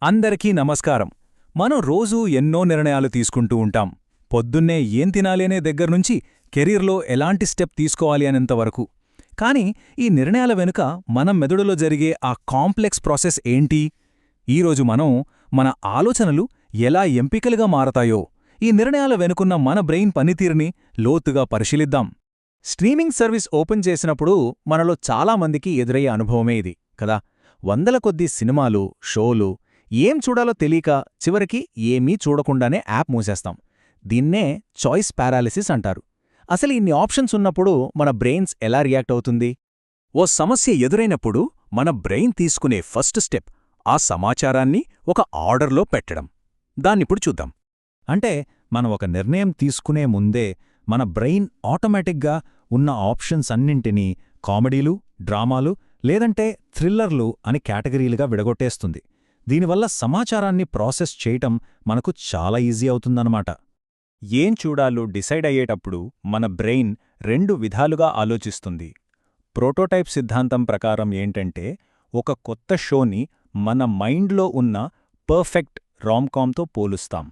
అందరికీ నమస్కారం. మనం రోజూ ఎన్నో నిర్ణయాలు తీసుకుంటూ ఉంటాం. పొద్దున్నే ఏం తినాలి అనే దగ్గర్నుంచి కెరీర్లో ఎలాంటి స్టెప్ తీసుకోవాలి అనేంతవరకు. కానీ ఈ నిర్ణయాల వెనుక మన మెదడులో జరిగే ఆ కాంప్లెక్స్ ప్రాసెస్ ఏంటి? ఈరోజు మనం మన ఆలోచనలు ఎలా ఎంపికలుగా మారతాయో, ఈ నిర్ణయాల వెనుకున్న మన బ్రెయిన్ పనితీరుని లోతుగా పరిశీలిద్దాం. స్ట్రీమింగ్ సర్వీస్ ఓపెన్ చేసినప్పుడు మనలో చాలామందికి ఎదురయ్యే అనుభవమే ఇది కదా. వందల కొద్దీ సినిమాలు, షోలు, ఏం చూడాలో తెలియక చివరికి ఏమీ చూడకుండానే యాప్ మూసేస్తాం. దీన్నే చాయిస్ పారాలిసిస్ అంటారు. అసలు ఇన్ని ఆప్షన్స్ ఉన్నప్పుడు మన బ్రెయిన్స్ ఎలా రియాక్ట్ అవుతుంది? ఓ సమస్య ఎదురైనప్పుడు మన బ్రెయిన్ తీసుకునే ఫస్ట్ స్టెప్ ఆ సమాచారాన్ని ఒక ఆర్డర్లో పెట్టడం. దాన్నిప్పుడు చూద్దాం. అంటే మనం ఒక నిర్ణయం తీసుకునే ముందే మన బ్రెయిన్ ఆటోమేటిక్గా ఉన్న ఆప్షన్స్ అన్నింటినీ కామెడీలు, డ్రామాలు లేదంటే థ్రిల్లర్లు అని కేటగిరీలుగా విడగొట్టేస్తుంది. దీనివల్ల సమాచారాన్ని ప్రాసెస్ చేయటం మనకు చాలా ఈజీ అవుతుందన్నమాట. ఏం చూడాలో డిసైడ్ అయ్యేటప్పుడు మన బ్రెయిన్ రెండు విధాలుగా ఆలోచిస్తుంది. ప్రోటోటైప్ సిద్ధాంతం ప్రకారం ఏంటంటే, ఒక కొత్త షోని మన మైండ్లో ఉన్న పర్ఫెక్ట్ రామ్కామ్తో పోలుస్తాం.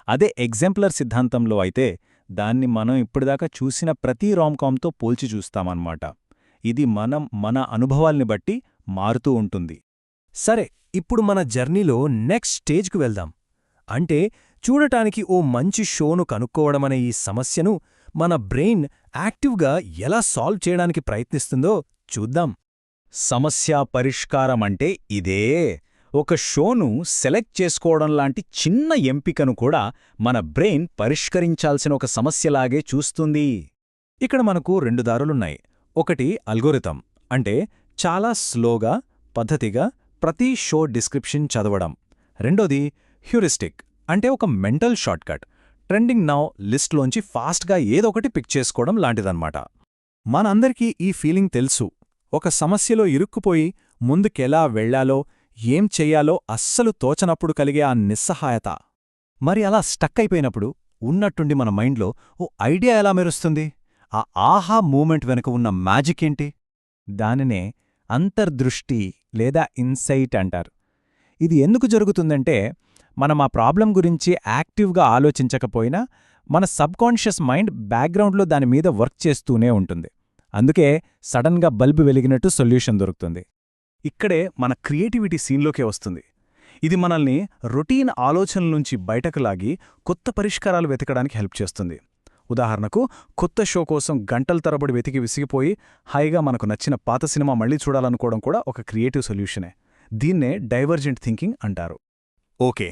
అదే ఎగ్జాంపులర్ సిద్ధాంతంలో అయితే దాన్ని మనం ఇప్పటిదాకా చూసిన ప్రతి రామ్కామ్తో పోల్చి చూస్తామన్నమాట. ఇది మన అనుభవాల్ని బట్టి మారుతూ ఉంటుంది. సరే, ఇప్పుడు మన జర్నీలో నెక్స్ట్ స్టేజ్కు వెళ్దాం. అంటే చూడటానికి ఓ మంచి షోను కనుక్కోవడమనే ఈ సమస్యను మన బ్రెయిన్ యాక్టివ్గా ఎలా సాల్వ్ చేయడానికి ప్రయత్నిస్తుందో చూద్దాం. సమస్య పరిష్కారమంటే ఇదే. ఒక షోను సెలెక్ట్ చేసుకోవడంలాంటి చిన్న ఎంపికను కూడా మన బ్రెయిన్ పరిష్కరించాల్సిన ఒక సమస్యలాగే చూస్తుంది. ఇక్కడ మనకు రెండు దారులున్నాయి. ఒకటి అల్గోరిథం, అంటే చాలా స్లోగా, పద్ధతిగా ప్రతి షో డిస్క్రిప్షన్ చదవడం. రెండోది హ్యూరిస్టిక్, అంటే ఒక మెంటల్ షార్ట్కట్, ట్రెండింగ్ నౌ లిస్ట్లోంచి ఫాస్ట్గా ఏదొకటి పిక్ చేసుకోవడం లాంటిదన్నమాట. మనందరికీ ఈ ఫీలింగ్ తెలుసు. ఒక సమస్యలో ఇరుక్కుపోయి ముందుకెలా వెళ్లాలో, ఏం చెయ్యాలో అస్సలు తోచనప్పుడు కలిగే ఆ నిస్సహాయత. మరి అలా స్టక్ అయిపోయినప్పుడు ఉన్నట్టుండి మన మైండ్లో ఓ ఐడియా ఎలా మెరుస్తుంది? ఆ ఆహా మూమెంట్ వెనుక ఉన్న మ్యాజిక్ ఏంటి? దానినే అంతర్దృష్టి లేదా ఇన్సైట్ అంటారు. ఇది ఎందుకు జరుగుతుందంటే, మనం ఆ ప్రాబ్లం గురించి యాక్టివ్గా ఆలోచించకపోయినా మన సబ్కాన్షియస్ మైండ్ బ్యాక్గ్రౌండ్లో దానిమీద వర్క్ చేస్తూనే ఉంటుంది. అందుకే సడన్గా బల్బు వెలిగినట్టు సొల్యూషన్ దొరుకుతుంది. ఇక్కడే మన క్రియేటివిటీ సీన్లోకే వస్తుంది. ఇది మనల్ని రొటీన్ ఆలోచనల నుంచి బయటకు లాగి కొత్త పరిష్కారాలు వెతకడానికి హెల్ప్ చేస్తుంది. ఉదాహరణకు, కొత్త షో కోసం గంటల తరబడి వెతికి విసిగిపోయి హాయిగా మనకు నచ్చిన పాత సినిమా మళ్లీ చూడాలనుకోవడం కూడా ఒక క్రియేటివ్ సొల్యూషనే. దీన్నే డైవర్జెంట్ థింకింగ్ అంటారు. ఓకే,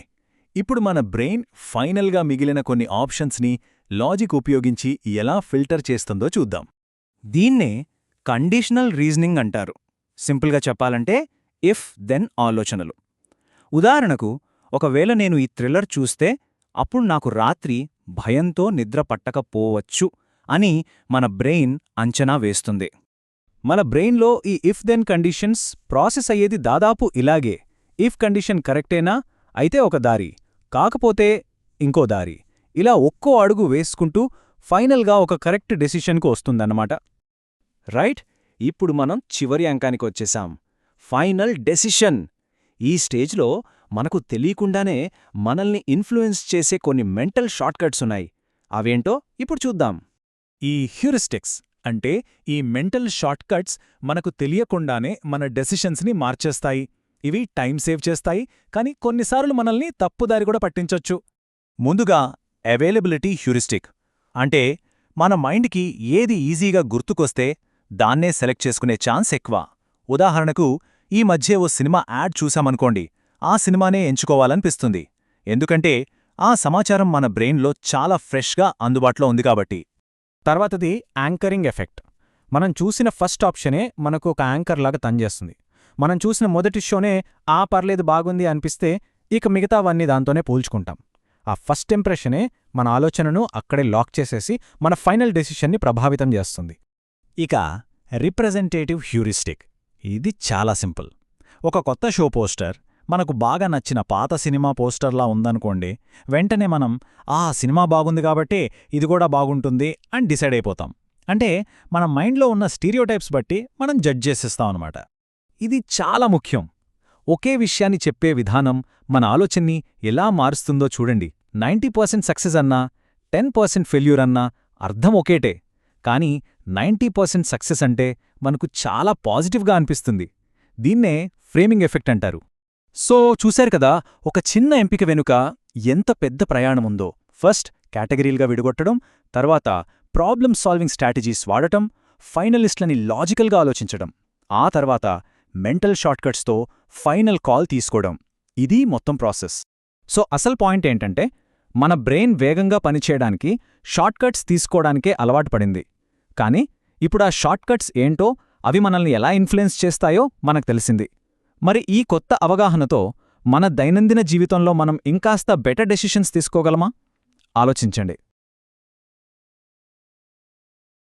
ఇప్పుడు మన బ్రెయిన్ ఫైనల్గా మిగిలిన కొన్ని ఆప్షన్స్ని లాజిక్ ఉపయోగించి ఎలా ఫిల్టర్ చేస్తుందో చూద్దాం. దీన్నే కండిషనల్ రీజనింగ్ అంటారు. సింపుల్గా చెప్పాలంటే ఇఫ్ దెన్ ఆలోచనలు. ఉదాహరణకు, ఒకవేళ నేను ఈ థ్రిల్లర్ చూస్తే అప్పుడు నాకు రాత్రి భయంతో నిద్ర పట్టకపోవచ్చు అని మన బ్రెయిన్ అంచనా వేస్తుంది. మన బ్రెయిన్లో ఈ ఇఫ్ దెన్ కండిషన్స్ ప్రాసెస్ అయ్యేది దాదాపు ఇలాగే. ఇఫ్ కండిషన్ కరెక్టేనా అయితే ఒక దారి, కాకపోతే ఇంకో దారి, ఇలా ఒక్కో అడుగు వేసుకుంటూ ఫైనల్గా ఒక కరెక్ట్ డెసిషన్కు వస్తుందన్నమాట. రైట్, ఇప్పుడు మనం చివరి అంకానికొచ్చేశాం, ఫైనల్ డెసిషన్. ఈ స్టేజ్లో మనకు తెలియకుండానే మనల్ని ఇన్ఫ్లుయెన్స్ చేసే కొన్ని మెంటల్ షార్ట్కట్స్ ఉన్నాయి. అవేంటో ఇప్పుడు చూద్దాం. ఈ హ్యూరిస్టిక్స్, అంటే ఈ మెంటల్ షార్ట్కట్స్ మనకు తెలియకుండానే మన డెసిషన్స్ని మార్చేస్తాయి. ఇవి టైం సేవ్ చేస్తాయి, కానీ కొన్నిసార్లు మనల్ని తప్పుదారి కూడా పట్టించొచ్చు. ముందుగా అవైలబిలిటీ హ్యూరిస్టిక్, అంటే మన మైండ్కి ఏది ఈజీగా గుర్తుకొస్తే దాన్నే సెలెక్ట్ చేసుకునే ఛాన్స్ ఎక్కువ. ఉదాహరణకు, ఈ మధ్య ఓ సినిమా యాడ్ చూశామనుకోండి, ఆ సినిమానే ఎంచుకోవాలనిపిస్తుంది. ఎందుకంటే ఆ సమాచారం మన బ్రెయిన్లో చాలా ఫ్రెష్గా అందుబాటులో ఉంది కాబట్టి. తర్వాతది యాంకరింగ్ ఎఫెక్ట్. మనం చూసిన ఫస్ట్ ఆప్షనే మనకు ఒక యాంకర్లాగా పనిచేస్తుంది. మనం చూసిన మొదటి షోనే పర్లేదు బాగుంది అనిపిస్తే ఇక మిగతావన్నీ దాంతోనే పోల్చుకుంటాం. ఆ ఫస్ట్ ఇంప్రెషనే మన ఆలోచనను అక్కడే లాక్ చేసేసి మన ఫైనల్ డెసిషన్ని ప్రభావితం చేస్తుంది. ఇక రిప్రజెంటేటివ్ హ్యూరిస్టిక్. ఇది చాలా సింపుల్. ఒక కొత్త షో పోస్టర్ మనకు బాగా నచ్చిన పాత సినిమా పోస్టర్లా ఉందనుకోండి, వెంటనే మనం సినిమా బాగుంది కాబట్టే ఇది కూడా బాగుంటుంది అని డిసైడ్ అయిపోతాం. అంటే మన మైండ్లో ఉన్న స్టీరియోటైప్స్ బట్టి మనం జడ్జ్ చేసేస్తాం అన్నమాట. ఇది చాలా ముఖ్యం. ఒకే విషయాన్ని చెప్పే విధానం మన ఆలోచన్ని ఎలా మారుస్తుందో చూడండి. 90% సక్సెస్ అన్నా 10% ఫెయిల్యూర్ అన్నా అర్థం ఒకేటే. కానీ 90% సక్సెస్ అంటే మనకు చాలా పాజిటివ్గా అనిపిస్తుంది. దీన్నే ఫ్రేమింగ్ ఎఫెక్ట్ అంటారు. సో చూశారు కదా, ఒక చిన్న ఎంపిక వెనుక ఎంత పెద్ద ప్రయాణముందో. ఫస్ట్ కేటగిరీలుగా విడగొట్టడం, తర్వాత ప్రాబ్లమ్ సాల్వింగ్ స్ట్రాటజీస్ వాడటం, ఫైనలిస్ట్లని లాజికల్గా ఆలోచించడం, ఆ తర్వాత మెంటల్ షార్ట్కట్స్తో ఫైనల్ కాల్ తీసుకోవడం. ఇది మొత్తం ప్రాసెస్. సో అసలు పాయింట్ ఏంటంటే, మన బ్రెయిన్ వేగంగా పనిచేయడానికి షార్ట్కట్స్ తీసుకోవడానికే అలవాటు పడింది. కానీ ఇప్పుడు ఆ షార్ట్కట్స్ ఏంటో, అవి మనల్ని ఎలా ఇన్ఫ్లుయెన్స్ చేస్తాయో మనకు తెలిసింది. మరి ఈ కొత్త అవగాహనతో మన దైనందిన జీవితంలో మనం ఇంకాస్త బెటర్ డెసిషన్స్ తీసుకోగలమా? ఆలోచించండి.